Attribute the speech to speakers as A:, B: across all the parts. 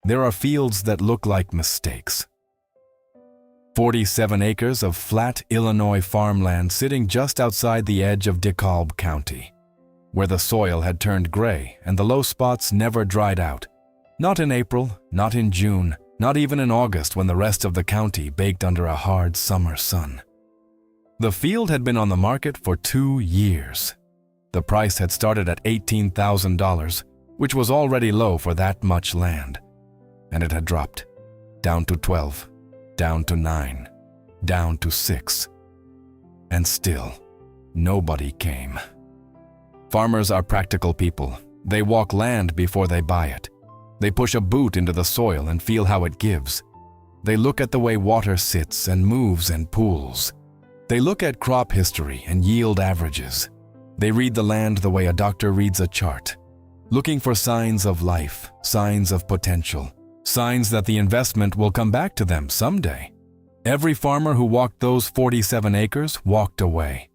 A: there are fields that look like mistakes. 47 acres of flat Illinois farmland sitting just outside the edge of DeKalb County, where the soil had turned gray and the low spots never dried out. Not in April, not in June, not even in August when the rest of the county baked under a hard summer sun. The field had been on the market for 2 years. The price had started at $18,000, which was already low for that much land. And it had dropped, down to 12, down to 9, down to 6. And still, nobody came. Farmers are practical people. They walk land before they buy it. They push a boot into the soil and feel how it gives. They look at the way water sits and moves and pools. They look at crop history and yield averages. They read the land the way a doctor reads a chart, looking for signs of life, signs of potential, signs that the investment will come back to them someday. Every farmer who walked those 47 acres walked away.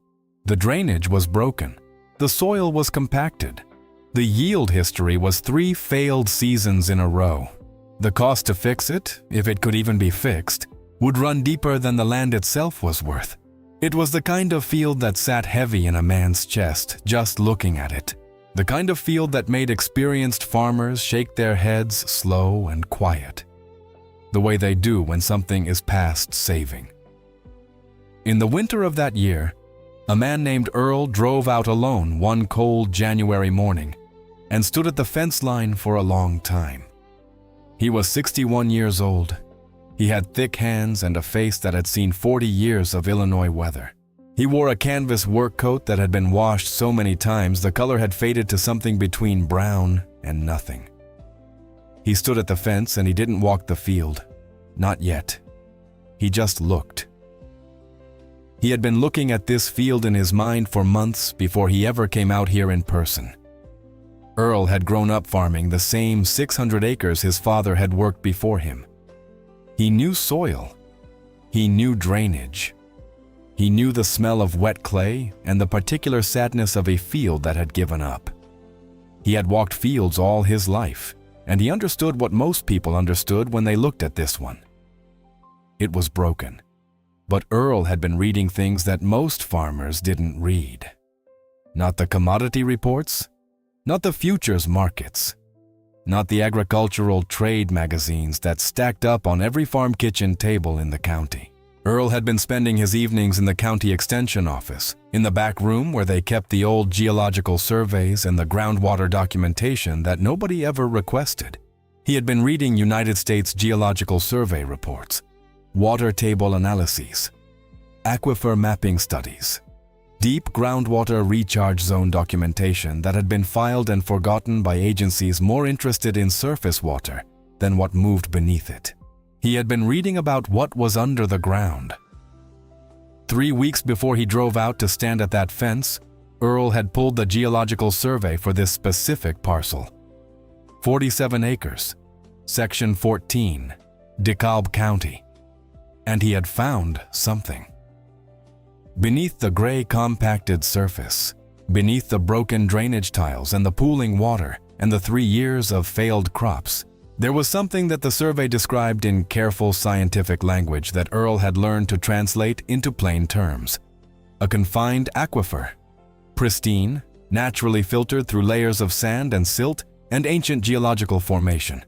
A: The drainage was broken. The soil was compacted. The yield history was 3 failed seasons in a row. The cost to fix it, if it could even be fixed, would run deeper than the land itself was worth. It was the kind of field that sat heavy in a man's chest just looking at it. The kind of field that made experienced farmers shake their heads slow and quiet, the way they do when something is past saving. In the winter of that year, a man named Earl drove out alone one cold January morning and stood at the fence line for a long time. He was 61 years old. He had thick hands and a face that had seen 40 years of Illinois weather. He wore a canvas work coat that had been washed so many times the color had faded to something between brown and nothing. He stood at the fence and he didn't walk the field. Not yet. He just looked. He had been looking at this field in his mind for months before he ever came out here in person. Earl had grown up farming the same 600 acres his father had worked before him. He knew soil. He knew drainage. He knew the smell of wet clay and the particular sadness of a field that had given up. He had walked fields all his life, and he understood what most people understood when they looked at this one. It was broken. But Earl had been reading things that most farmers didn't read. Not the commodity reports, not the futures markets, not the agricultural trade magazines that stacked up on every farm kitchen table in the county. Earl had been spending his evenings in the county extension office, in the back room where they kept the old geological surveys and the groundwater documentation that nobody ever requested. He had been reading United States Geological Survey reports, water table analyses, aquifer mapping studies, deep groundwater recharge zone documentation that had been filed and forgotten by agencies more interested in surface water than what moved beneath it. He had been reading about what was under the ground. 3 weeks before he drove out to stand at that fence, Earl had pulled the geological survey for this specific parcel. 47 acres, Section 14, DeKalb County. And he had found something. Beneath the gray compacted surface, beneath the broken drainage tiles and the pooling water and the 3 years of failed crops, there was something that the survey described in careful scientific language that Earl had learned to translate into plain terms. A confined aquifer, pristine, naturally filtered through layers of sand and silt and ancient geological formation.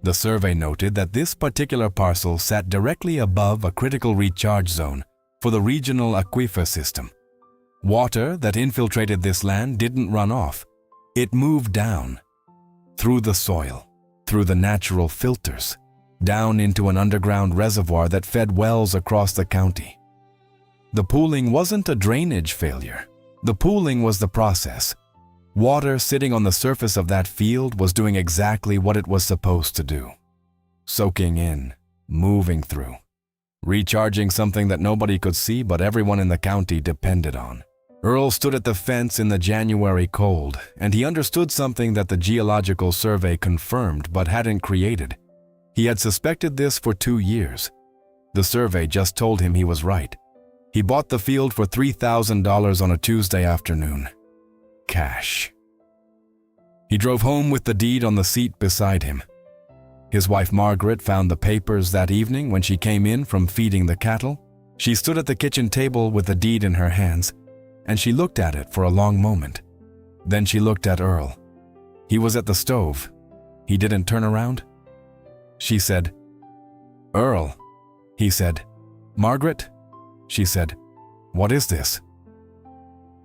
A: The survey noted that this particular parcel sat directly above a critical recharge zone for the regional aquifer system. Water that infiltrated this land didn't run off. It moved down, through the soil, through the natural filters, down into an underground reservoir that fed wells across the county. The pooling wasn't a drainage failure. The pooling was the process. Water sitting on the surface of that field was doing exactly what it was supposed to do. Soaking in, moving through, recharging something that nobody could see but everyone in the county depended on. Earl stood at the fence in the January cold, and he understood something that the Geological Survey confirmed but hadn't created. He had suspected this for 2 years. The survey just told him he was right. He bought the field for $3,000 on a Tuesday afternoon. Cash. He drove home with the deed on the seat beside him. His wife Margaret found the papers that evening when she came in from feeding the cattle. She stood at the kitchen table with the deed in her hands, and she looked at it for a long moment. Then she looked at Earl. He was at the stove. He didn't turn around. She said, "Earl," he said. "Margaret," she said, "what is this?"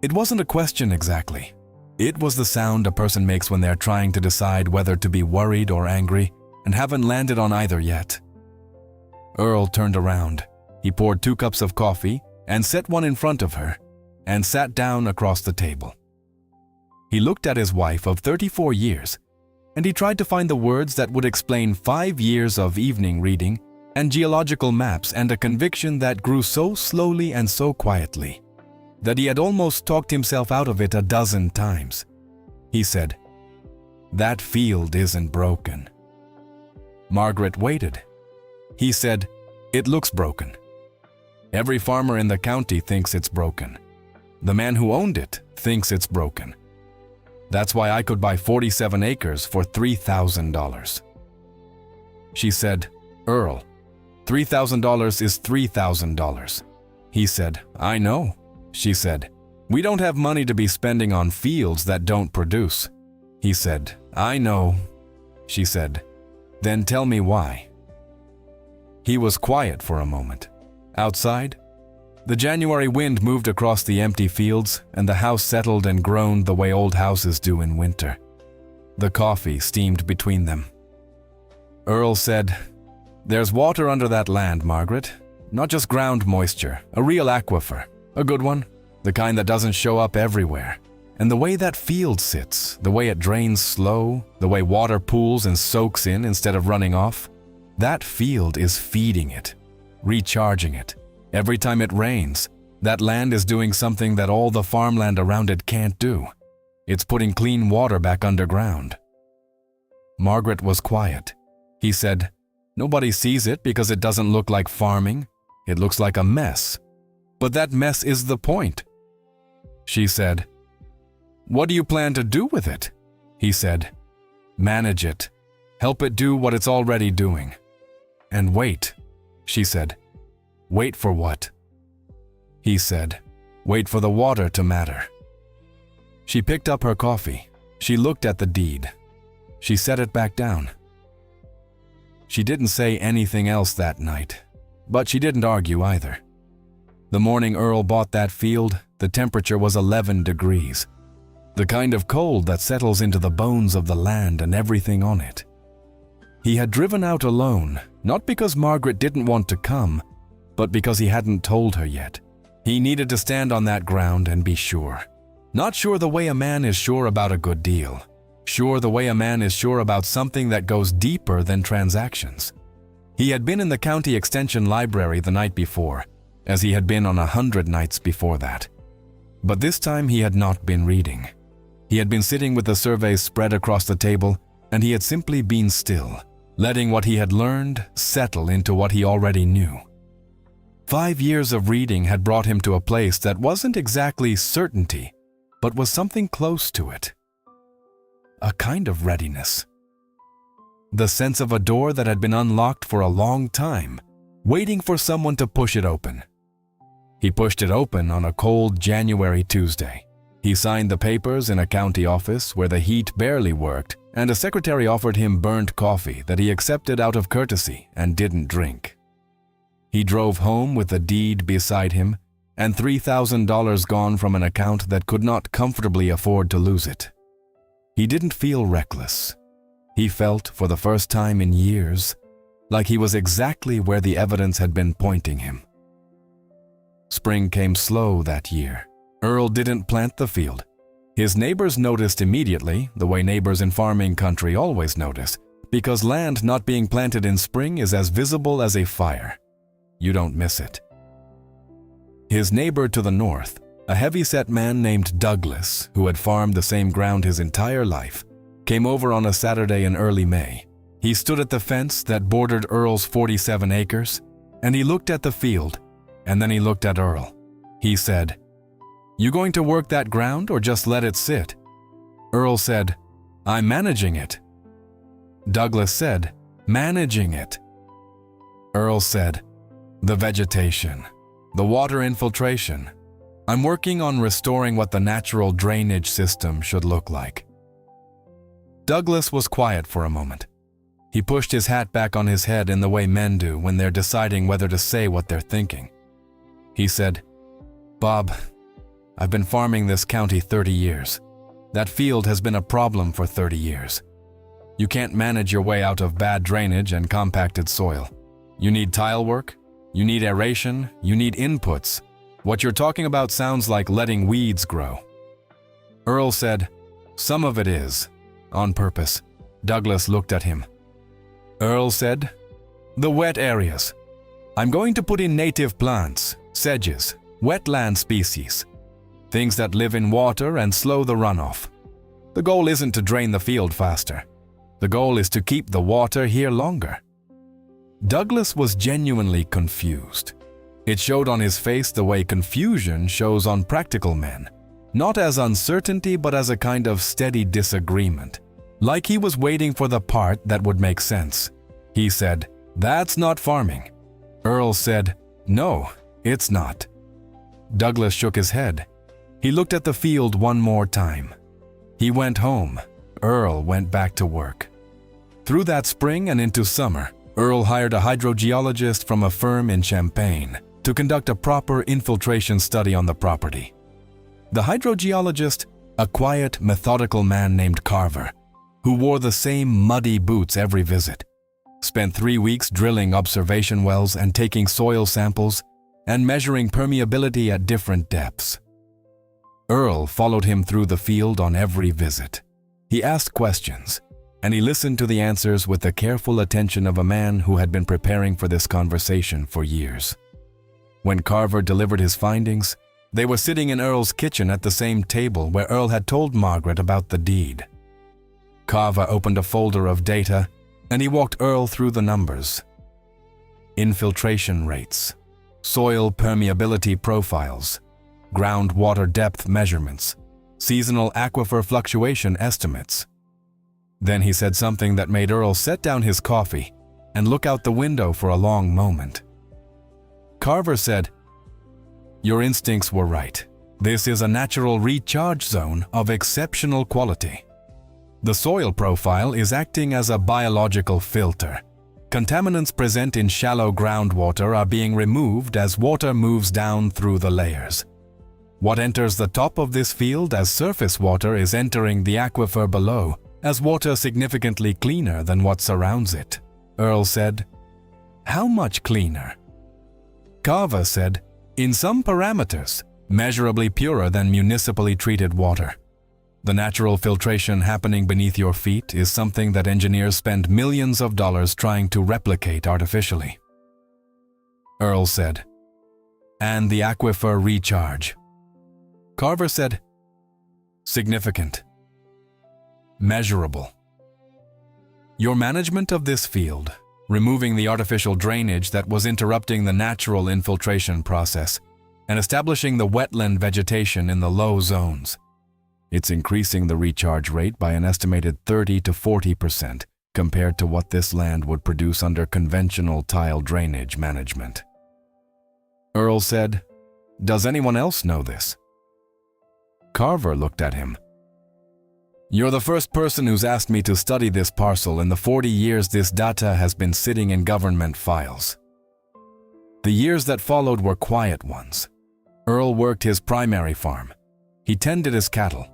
A: It wasn't a question exactly. It was the sound a person makes when they're trying to decide whether to be worried or angry and haven't landed on either yet. Earl turned around. He poured 2 cups of coffee and set one in front of her and sat down across the table. He looked at his wife of 34 years, and he tried to find the words that would explain 5 years of evening reading and geological maps and a conviction that grew so slowly and so quietly that he had almost talked himself out of it a dozen times. He said, "That field isn't broken." Margaret waited. He said, "It looks broken. Every farmer in the county thinks it's broken. The man who owned it thinks it's broken. That's why I could buy 47 acres for $3,000. She said, "Earl, $3,000 is $3,000. He said, "I know." She said, "We don't have money to be spending on fields that don't produce." He said, "I know." She said, "Then tell me why." He was quiet for a moment. Outside, the January wind moved across the empty fields, and the house settled and groaned the way old houses do in winter. The coffee steamed between them. Earl said, "There's water under that land, Margaret. Not just ground moisture, a real aquifer. A good one, the kind that doesn't show up everywhere. And the way that field sits, the way it drains slow, the way water pools and soaks in instead of running off, that field is feeding it, recharging it. Every time it rains, that land is doing something that all the farmland around it can't do. It's putting clean water back underground." Margaret was quiet. He said, "Nobody sees it because it doesn't look like farming. It looks like a mess. But that mess is the point." She said, "What do you plan to do with it?" He said, "Manage it. Help it do what it's already doing. And wait," she said. "Wait for what?" He said, "Wait for the water to matter." She picked up her coffee. She looked at the deed. She set it back down. She didn't say anything else that night, but she didn't argue either. The morning Earl bought that field, the temperature was 11 degrees, the kind of cold that settles into the bones of the land and everything on it. He had driven out alone, not because Margaret didn't want to come, but because he hadn't told her yet. He needed to stand on that ground and be sure. Not sure the way a man is sure about a good deal. Sure the way a man is sure about something that goes deeper than transactions. He had been in the county extension library the night before, as he had been on 100 nights before that. But this time he had not been reading. He had been sitting with the surveys spread across the table, and he had simply been still, letting what he had learned settle into what he already knew. 5 years of reading had brought him to a place that wasn't exactly certainty, but was something close to it. A kind of readiness. The sense of a door that had been unlocked for a long time, waiting for someone to push it open. He pushed it open on a cold January Tuesday. He signed the papers in a county office where the heat barely worked, and a secretary offered him burnt coffee that he accepted out of courtesy and didn't drink. He drove home with the deed beside him and $3,000 gone from an account that could not comfortably afford to lose it. He didn't feel reckless. He felt, for the first time in years, like he was exactly where the evidence had been pointing him. Spring came slow that year. Earl didn't plant the field. His neighbors noticed immediately, the way neighbors in farming country always notice, because land not being planted in spring is as visible as a fire. You don't miss it. His neighbor to the north, a heavy-set man named Douglas, who had farmed the same ground his entire life, came over on a Saturday in early May. He stood at the fence that bordered Earl's 47 acres, and he looked at the field, and then he looked at Earl. He said, "You going to work that ground or just let it sit?" Earl said, "I'm managing it." Douglas said, managing it. Earl said, "The vegetation, the water infiltration. I'm working on restoring what the natural drainage system should look like." Douglas was quiet for a moment. He pushed his hat back on his head in the way men do when they're deciding whether to say what they're thinking. He said, "Bob, I've been farming this county 30 years. That field has been a problem for 30 years. You can't manage your way out of bad drainage and compacted soil. You need tile work, you need aeration, you need inputs. What you're talking about sounds like letting weeds grow." Earl said, "Some of it is, on purpose." Douglas looked at him. Earl said, "The wet areas. I'm going to put in native plants, sedges, wetland species, things that live in water and slow the runoff. The goal isn't to drain the field faster. The goal is to keep the water here longer." Douglas was genuinely confused. It showed on his face the way confusion shows on practical men, not as uncertainty but as a kind of steady disagreement, like he was waiting for the part that would make sense. He said, "That's not farming." Earl said, "No, it's not." Douglas shook his head. He looked at the field one more time. He went home. Earl went back to work. Through that spring and into summer, Earl hired a hydrogeologist from a firm in Champaign to conduct a proper infiltration study on the property. The hydrogeologist, a quiet, methodical man named Carver, who wore the same muddy boots every visit, spent 3 weeks drilling observation wells and taking soil samples and measuring permeability at different depths. Earl followed him through the field on every visit. He asked questions, and he listened to the answers with the careful attention of a man who had been preparing for this conversation for years. When Carver delivered his findings, they were sitting in Earl's kitchen at the same table where Earl had told Margaret about the deed. Carver opened a folder of data, and he walked Earl through the numbers. Infiltration rates, soil permeability profiles, groundwater depth measurements, seasonal aquifer fluctuation estimates. Then he said something that made Earl set down his coffee and look out the window for a long moment. Carver said, "Your instincts were right. This is a natural recharge zone of exceptional quality. The soil profile is acting as a biological filter. Contaminants present in shallow groundwater are being removed as water moves down through the layers. What enters the top of this field as surface water is entering the aquifer below as water significantly cleaner than what surrounds it." Earl said, "How much cleaner?" Carver said, "In some parameters, measurably purer than municipally treated water. The natural filtration happening beneath your feet is something that engineers spend millions of dollars trying to replicate artificially." Earl said, "And the aquifer recharge?" Carver said, "Significant. Measurable. Your management of this field, removing the artificial drainage that was interrupting the natural infiltration process, and establishing the wetland vegetation in the low zones. It's increasing the recharge rate by an estimated 30 to 40% compared to what this land would produce under conventional tile drainage management." Earl said, "Does anyone else know this?" Carver looked at him. "You're the first person who's asked me to study this parcel in the 40 years this data has been sitting in government files." The years that followed were quiet ones. Earl worked his primary farm. He tended his cattle.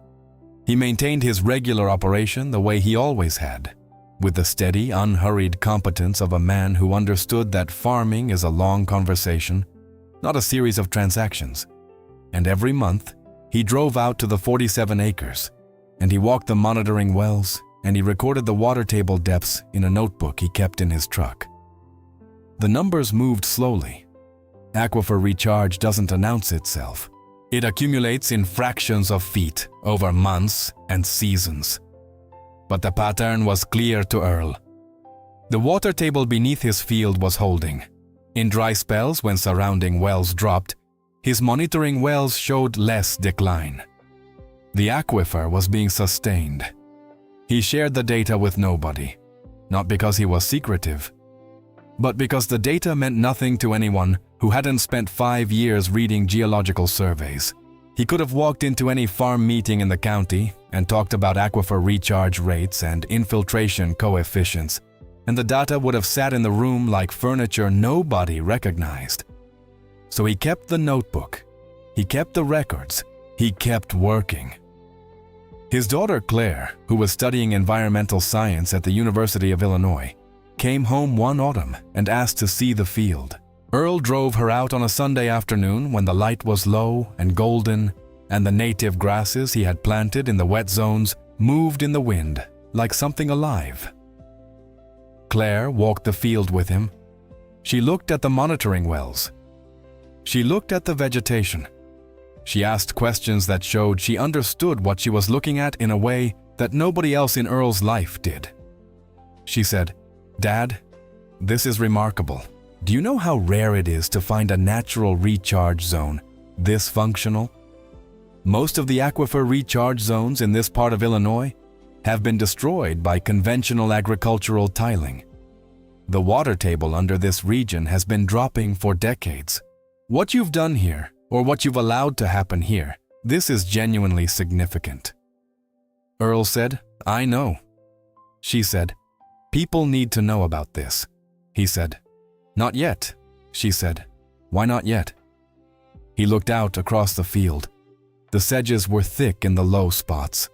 A: He maintained his regular operation the way he always had, with the steady, unhurried competence of a man who understood that farming is a long conversation, not a series of transactions. And every month, he drove out to the 47 acres, and he walked the monitoring wells, and he recorded the water table depths in a notebook he kept in his truck. The numbers moved slowly. Aquifer recharge doesn't announce itself. It accumulates in fractions of feet over months and seasons. But the pattern was clear to Earl. The water table beneath his field was holding. In dry spells when surrounding wells dropped, his monitoring wells showed less decline. The aquifer was being sustained. He shared the data with nobody. not because he was secretive, but because the data meant nothing to anyone who hadn't spent 5 years reading geological surveys. He could have walked into any farm meeting in the county and talked about aquifer recharge rates and infiltration coefficients, and the data would have sat in the room like furniture nobody recognized. So he kept the notebook, he kept the records, he kept working. His daughter Claire, who was studying environmental science at the University of Illinois, came home one autumn and asked to see the field. Earl drove her out on a Sunday afternoon when the light was low and golden, and the native grasses he had planted in the wet zones moved in the wind like something alive. Claire walked the field with him. She looked at the monitoring wells. She looked at the vegetation. She asked questions that showed she understood what she was looking at in a way that nobody else in Earl's life did. She said, "Dad, this is remarkable. Do you know how rare it is to find a natural recharge zone this functional? Most of the aquifer recharge zones in this part of Illinois have been destroyed by conventional agricultural tiling. The water table under this region has been dropping for decades. What you've done here, or what you've allowed to happen here, this is genuinely significant." Earl said, "I know." She said, "People need to know about this." He said, "Not yet," she said. "Why not yet?" He looked out across the field. The sedges were thick in the low spots.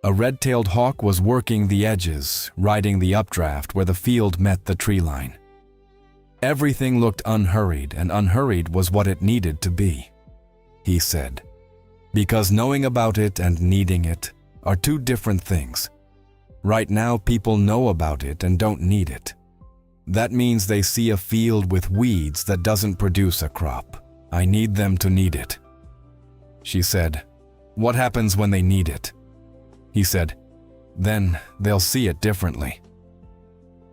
A: A red-tailed hawk was working the edges, riding the updraft where the field met the tree line. Everything looked unhurried, and unhurried was what it needed to be, he said, because knowing about it and needing it are two different things. Right now, people know about it and don't need it. That means they see a field with weeds that doesn't produce a crop. I need them to need it. She said, "What happens when they need it?" He said, "Then they'll see it differently."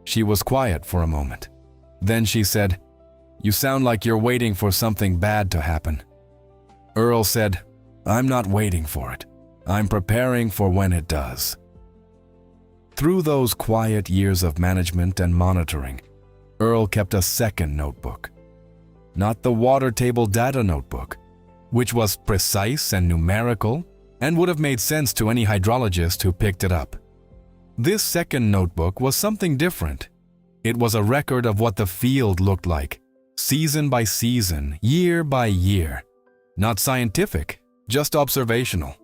A: She was quiet for a moment. Then she said, "You sound like you're waiting for something bad to happen." Earl said, "I'm not waiting for it. I'm preparing for when it does." Through those quiet years of management and monitoring, Earl kept a second notebook. Not the water table data notebook, which was precise and numerical and would have made sense to any hydrologist who picked it up. This second notebook was something different. It was a record of what the field looked like, season by season, year by year. Not scientific, just observational.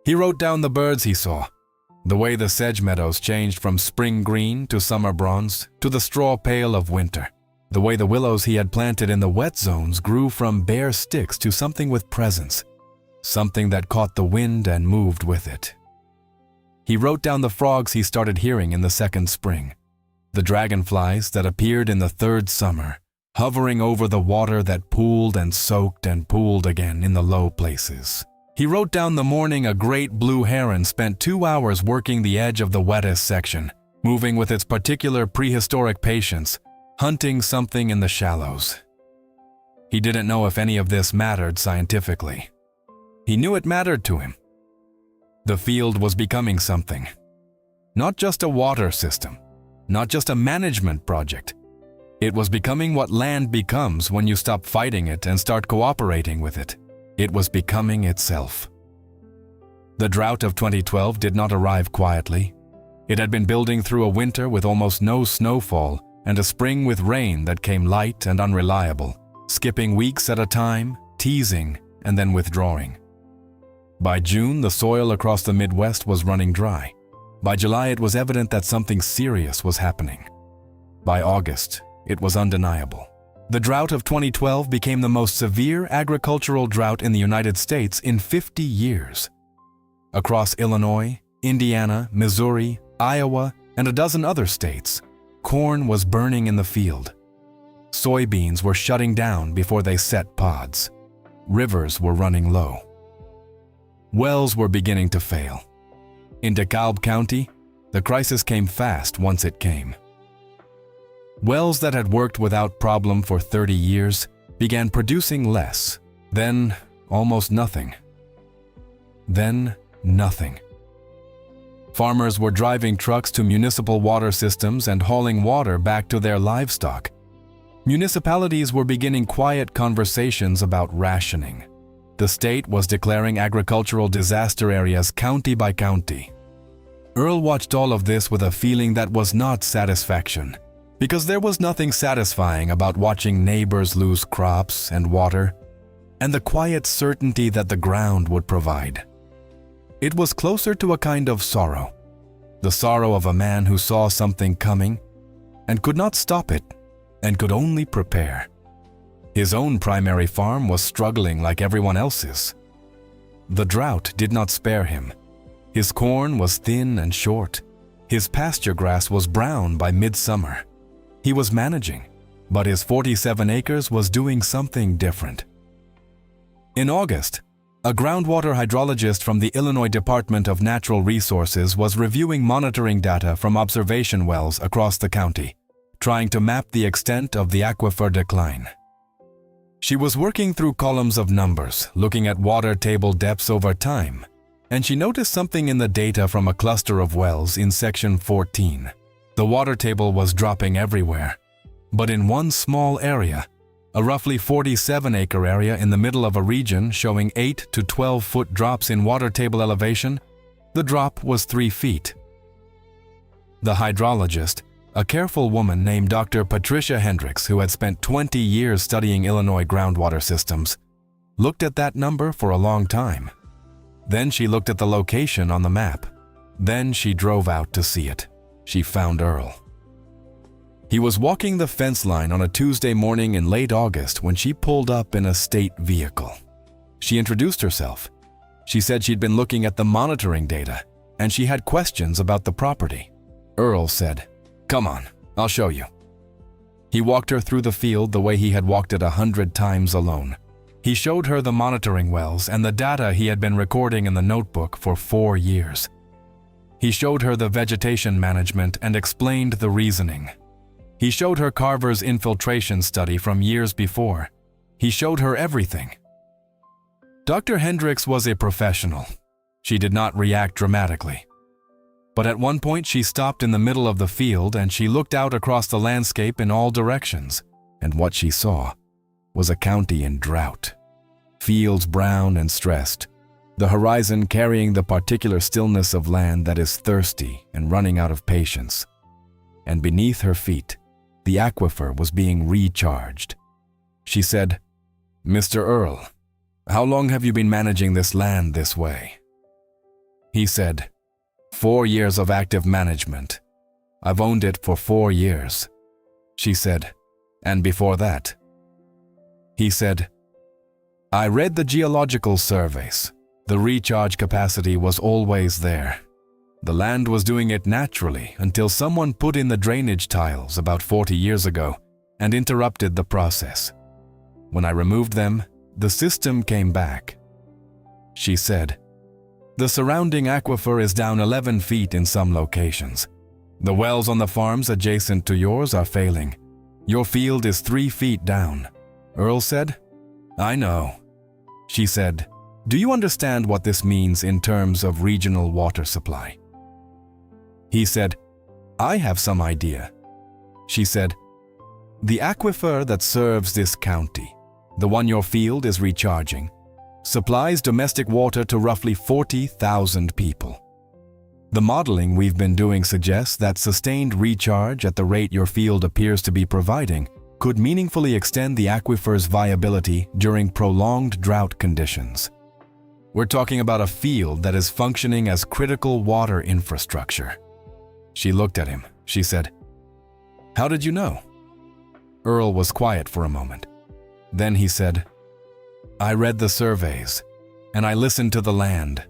A: He wrote down the birds he saw, the way the sedge meadows changed from spring green to summer bronze to the straw pale of winter, the way the willows he had planted in the wet zones grew from bare sticks to something with presence, something that caught the wind and moved with it. He wrote down the frogs he started hearing in the second spring, the dragonflies that appeared in the third summer, hovering over the water that pooled and soaked and pooled again in the low places. He wrote down the morning a great blue heron spent 2 hours working the edge of the wettest section, moving with its particular prehistoric patience, hunting something in the shallows. He didn't know if any of this mattered scientifically. He knew it mattered to him. The field was becoming something. Not just a water system, not just a management project. It was becoming what land becomes when you stop fighting it and start cooperating with it. It was becoming itself. The drought of 2012 did not arrive quietly. It had been building through a winter with almost no snowfall and a spring with rain that came light and unreliable, skipping weeks at a time, teasing, and then withdrawing. By June, the soil across the Midwest was running dry. By July, it was evident that something serious was happening. By August, it was undeniable. The drought of 2012 became the most severe agricultural drought in the United States in 50 years. Across Illinois, Indiana, Missouri, Iowa, and a dozen other states, corn was burning in the field. Soybeans were shutting down before they set pods. Rivers were running low. Wells were beginning to fail. In DeKalb County, the crisis came fast once it came. Wells that had worked without problem for 30 years began producing less, then almost nothing. Then nothing. Farmers were driving trucks to municipal water systems and hauling water back to their livestock. Municipalities were beginning quiet conversations about rationing. The state was declaring agricultural disaster areas county by county. Earl watched all of this with a feeling that was not satisfaction, because there was nothing satisfying about watching neighbors lose crops and water, and the quiet certainty that the ground would provide. It was closer to a kind of sorrow, the sorrow of a man who saw something coming and could not stop it and could only prepare. His own primary farm was struggling like everyone else's. The drought did not spare him. His corn was thin and short. His pasture grass was brown by midsummer. He was managing, but his 47 acres was doing something different. In August, a groundwater hydrologist from the Illinois Department of Natural Resources was reviewing monitoring data from observation wells across the county, trying to map the extent of the aquifer decline. She was working through columns of numbers, looking at water table depths over time, and she noticed something in the data from a cluster of wells in section 14. The water table was dropping everywhere, but in one small area, a roughly 47-acre area in the middle of a region showing 8 to 12-foot drops in water table elevation, the drop was 3 feet. The hydrologist, a careful woman named Dr. Patricia Hendricks, who had spent 20 years studying Illinois groundwater systems, looked at that number for a long time. Then she looked at the location on the map. Then she drove out to see it. She found Earl. He was walking the fence line on a Tuesday morning in late August when she pulled up in a state vehicle. She introduced herself. She said she'd been looking at the monitoring data, and she had questions about the property. Earl said, "Come on, I'll show you." He walked her through the field the way he had walked it 100 times alone. He showed her the monitoring wells and the data he had been recording in the notebook for 4 years. He showed her the vegetation management and explained the reasoning. He showed her Carver's infiltration study from years before. He showed her everything. Dr. Hendricks was a professional. She did not react dramatically. But at one point she stopped in the middle of the field and she looked out across the landscape in all directions, and what she saw was a county in drought. Fields brown and stressed, the horizon carrying the particular stillness of land that is thirsty and running out of patience. And beneath her feet, the aquifer was being recharged. She said, "Mr. Earl, how long have you been managing this land this way?" He said, 4 years of active management. I've owned it for 4 years." She said, "And before that?" He said, "I read the geological surveys. The recharge capacity was always there. The land was doing it naturally until someone put in the drainage tiles about 40 years ago and interrupted the process. When I removed them, the system came back." She said, "The surrounding aquifer is down 11 feet in some locations. The wells on the farms adjacent to yours are failing. Your field is 3 feet down." Earl said, "I know." She said, "Do you understand what this means in terms of regional water supply?" He said, "I have some idea." She said, "The aquifer that serves this county, the one your field is recharging, supplies domestic water to roughly 40,000 people. The modeling we've been doing suggests that sustained recharge at the rate your field appears to be providing could meaningfully extend the aquifer's viability during prolonged drought conditions. We're talking about a field that is functioning as critical water infrastructure." She looked at him. She said, "How did you know?" Earl was quiet for a moment. Then he said, "I read the surveys, and I listened to the land."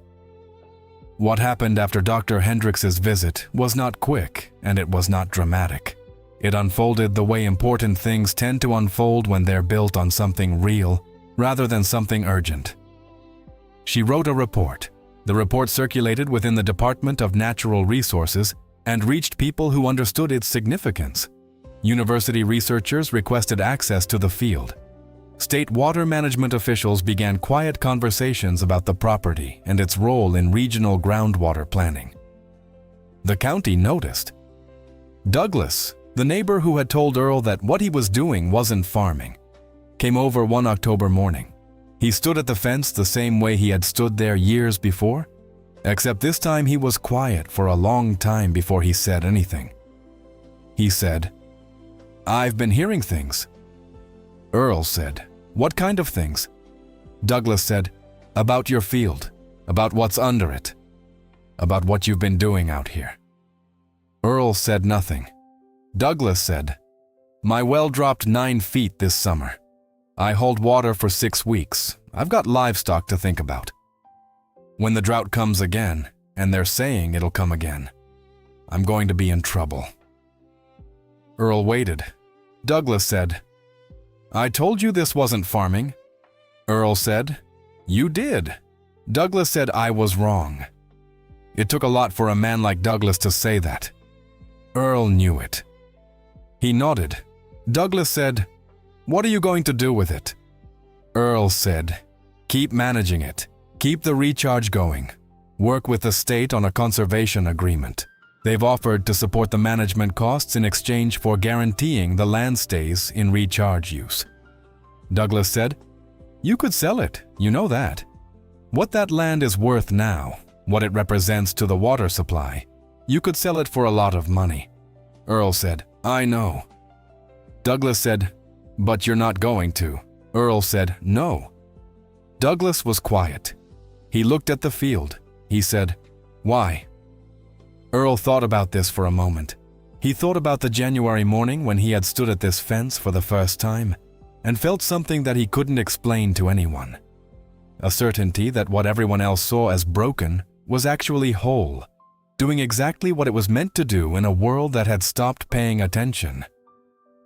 A: What happened after Dr. Hendricks's visit was not quick, and it was not dramatic. It unfolded the way important things tend to unfold when they're built on something real rather than something urgent. She wrote a report. The report circulated within the Department of Natural Resources and reached people who understood its significance. University researchers requested access to the field. State water management officials began quiet conversations about the property and its role in regional groundwater planning. The county noticed. Douglas, the neighbor who had told Earl that what he was doing wasn't farming, came over one October morning. He stood at the fence the same way he had stood there years before, except this time he was quiet for a long time before he said anything. He said, "I've been hearing things." Earl said, "What kind of things?" Douglas said, "About your field, about what's under it, about what you've been doing out here." Earl said nothing. Douglas said, "My well dropped 9 feet this summer. I hold water for 6 weeks. I've got livestock to think about. When the drought comes again, and they're saying it'll come again, I'm going to be in trouble." Earl waited. Douglas said, "I told you this wasn't farming." Earl said, "You did." Douglas said, "I was wrong." It took a lot for a man like Douglas to say that. Earl knew it. He nodded. Douglas said, "What are you going to do with it?" Earl said, "Keep managing it. Keep the recharge going. Work with the state on a conservation agreement. They've offered to support the management costs in exchange for guaranteeing the land stays in recharge use." Douglas said, "You could sell it, you know that. What that land is worth now, what it represents to the water supply, you could sell it for a lot of money." Earl said, "I know." Douglas said, "But you're not going to." Earl said, "No." Douglas was quiet. He looked at the field. He said, "Why?" Earl thought about this for a moment. He thought about the January morning when he had stood at this fence for the first time and felt something that he couldn't explain to anyone. A certainty that what everyone else saw as broken was actually whole, doing exactly what it was meant to do in a world that had stopped paying attention.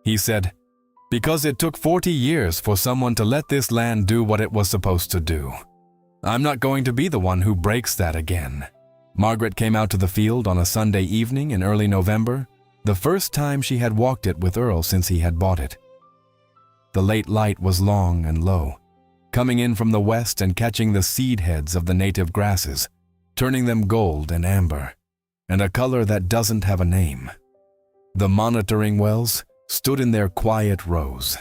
A: He said, "Because it took 40 years for someone to let this land do what it was supposed to do. I'm not going to be the one who breaks that again." Margaret came out to the field on a Sunday evening in early November, the first time she had walked it with Earl since he had bought it. The late light was long and low, coming in from the west and catching the seed heads of the native grasses, turning them gold and amber, and a color that doesn't have a name. The monitoring wells stood in their quiet rows.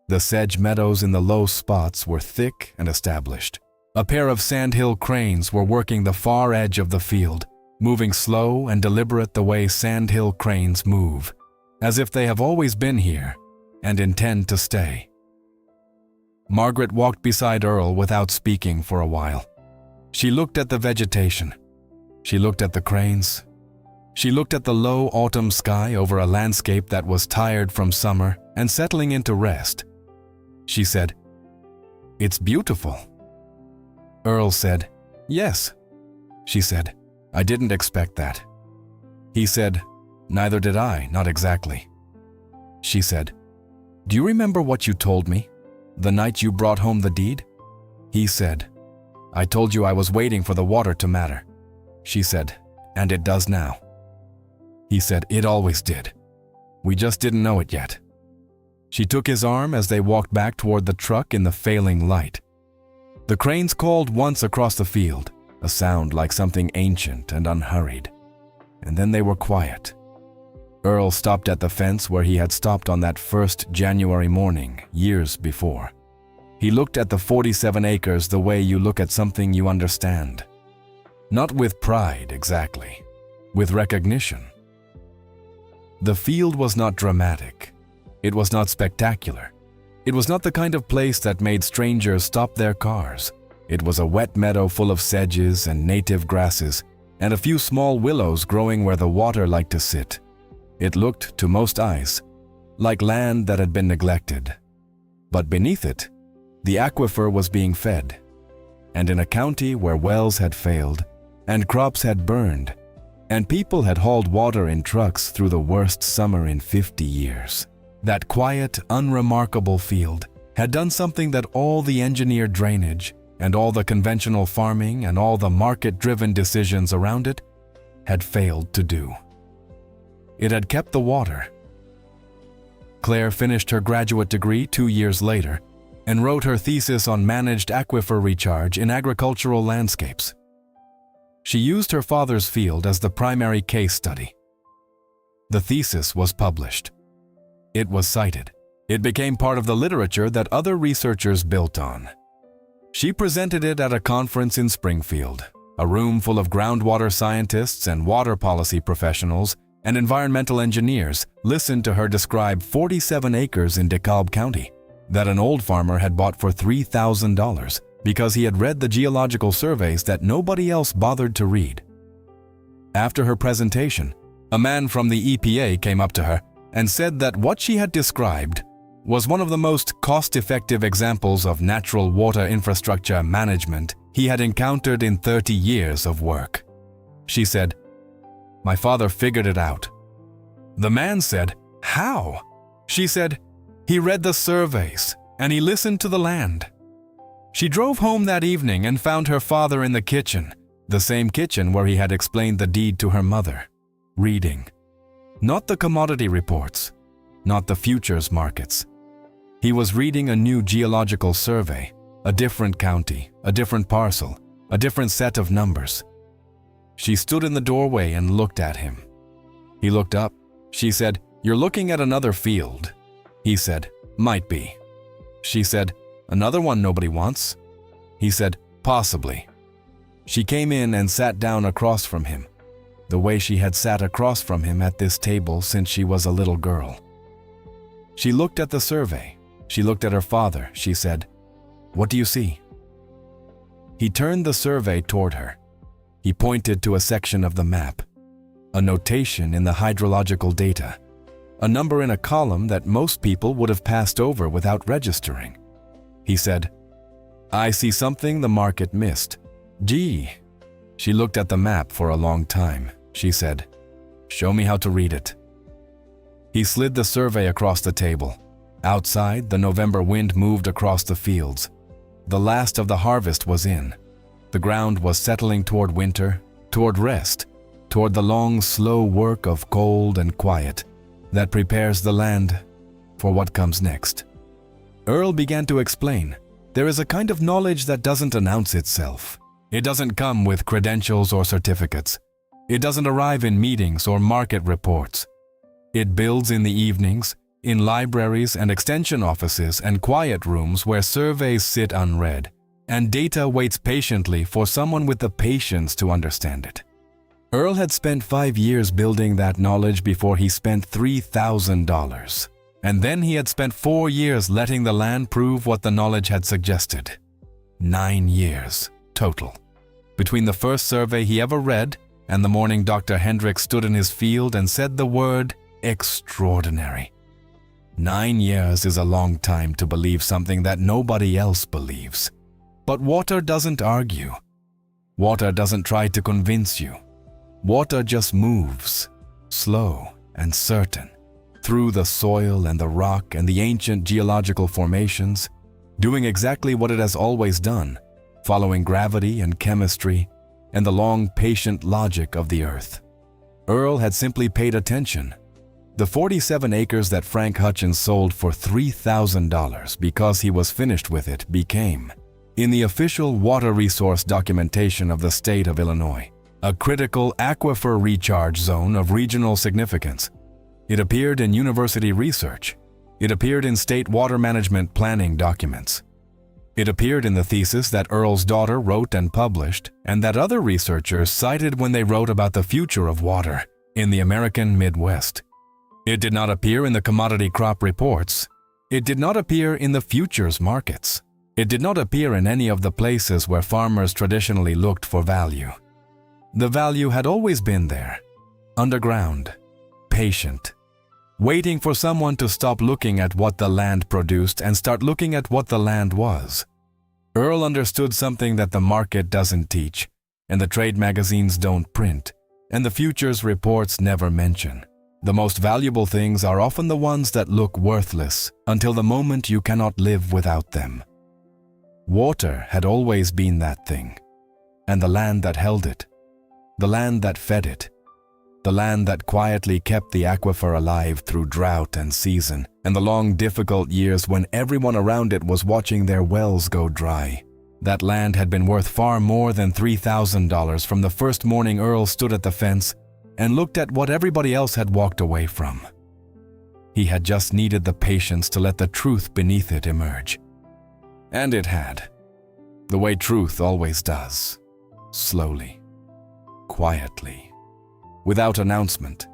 A: The sedge meadows in the low spots were thick and established. A pair of sandhill cranes were working the far edge of the field, moving slow and deliberate the way sandhill cranes move, as if they have always been here and intend to stay. Margaret walked beside Earl without speaking for a while. She looked at the vegetation. She looked at the cranes. She looked at the low autumn sky over a landscape that was tired from summer and settling into rest. She said, "It's beautiful." Earl said, "Yes." She said, "I didn't expect that." He said, "Neither did I, not exactly." She said, "Do you remember what you told me, the night you brought home the deed?" He said, "I told you I was waiting for the water to matter." She said, "And it does now." He said, "It always did. We just didn't know it yet." She took his arm as they walked back toward the truck in the failing light. The cranes called once across the field, a sound like something ancient and unhurried, and then they were quiet. Earl stopped at the fence where he had stopped on that first January morning years before. He looked at the 47 acres the way you look at something you understand. Not with pride exactly, with recognition. The field was not dramatic. It was not spectacular. It was not the kind of place that made strangers stop their cars. It was a wet meadow full of sedges and native grasses, and a few small willows growing where the water liked to sit. It looked, to most eyes, like land that had been neglected. But beneath it, the aquifer was being fed. And in a county where wells had failed, and crops had burned, and people had hauled water in trucks through the worst summer in 50 years. That quiet, unremarkable field had done something that all the engineered drainage and all the conventional farming and all the market-driven decisions around it had failed to do. It had kept the water. Claire finished her graduate degree 2 years later and wrote her thesis on managed aquifer recharge in agricultural landscapes. She used her father's field as the primary case study. The thesis was published. It was cited. It became part of the literature that other researchers built on. She presented it at a conference in Springfield. A room full of groundwater scientists and water policy professionals and environmental engineers listened to her describe 47 acres in DeKalb County that an old farmer had bought for $3,000 because he had read the geological surveys that nobody else bothered to read. After her presentation, a man from the EPA came up to her and said that what she had described was one of the most cost-effective examples of natural water infrastructure management he had encountered in 30 years of work. She said, "My father figured it out." The man said, "How?" She said, "He read the surveys and he listened to the land." She drove home that evening and found her father in the kitchen, the same kitchen where he had explained the deed to her mother, reading. Not the commodity reports, not the futures markets. He was reading a new geological survey, a different county, a different parcel, a different set of numbers. She stood in the doorway and looked at him. He looked up. She said, "You're looking at another field." He said, "Might be." She said, "Another one nobody wants?" He said, "Possibly." She came in and sat down across from him, the way she had sat across from him at this table since she was a little girl. She looked at the survey. She looked at her father. She said, "What do you see?" He turned the survey toward her. He pointed to a section of the map, a notation in the hydrological data, a number in a column that most people would have passed over without registering. He said, "I see something the market missed." Gee. She looked at the map for a long time. She said, "Show me how to read it." He slid the survey across the table. Outside, the November wind moved across the fields. The last of the harvest was in. The ground was settling toward winter, toward rest, toward the long, slow work of cold and quiet that prepares the land for what comes next. Earl began to explain, there is a kind of knowledge that doesn't announce itself. It doesn't come with credentials or certificates. It doesn't arrive in meetings or market reports. It builds in the evenings, in libraries and extension offices and quiet rooms where surveys sit unread, and data waits patiently for someone with the patience to understand it. Earl had spent 5 years building that knowledge before he spent $3,000. And then he had spent 4 years letting the land prove what the knowledge had suggested. 9 years total. Between the first survey he ever read and the morning Dr. Hendricks stood in his field and said the word extraordinary. 9 years is a long time to believe something that nobody else believes. But water doesn't argue. Water doesn't try to convince you. Water just moves, slow and certain, through the soil and the rock and the ancient geological formations, doing exactly what it has always done, following gravity and chemistry and the long, patient logic of the earth. Earl had simply paid attention. The 47 acres that Frank Hutchins sold for $3,000 because he was finished with it became, in the official water resource documentation of the state of Illinois, a critical aquifer recharge zone of regional significance. It appeared in university research. It appeared in state water management planning documents. It appeared in the thesis that Earl's daughter wrote and published, and that other researchers cited when they wrote about the future of water in the American Midwest. It did not appear in the commodity crop reports. It did not appear in the futures markets. It did not appear in any of the places where farmers traditionally looked for value. The value had always been there, underground, patient, waiting for someone to stop looking at what the land produced and start looking at what the land was. Earl understood something that the market doesn't teach, and the trade magazines don't print, and the futures reports never mention. The most valuable things are often the ones that look worthless until the moment you cannot live without them. Water had always been that thing, and the land that held it, the land that fed it, the land that quietly kept the aquifer alive through drought and season, and the long difficult years when everyone around it was watching their wells go dry. That land had been worth far more than $3,000 from the first morning Earl stood at the fence and looked at what everybody else had walked away from. He had just needed the patience to let the truth beneath it emerge. And it had. The way truth always does. Slowly. Quietly. Without announcement.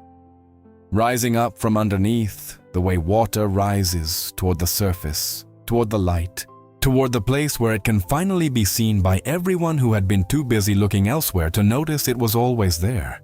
A: Rising up from underneath, the way water rises toward the surface, toward the light, toward the place where it can finally be seen by everyone who had been too busy looking elsewhere to notice it was always there.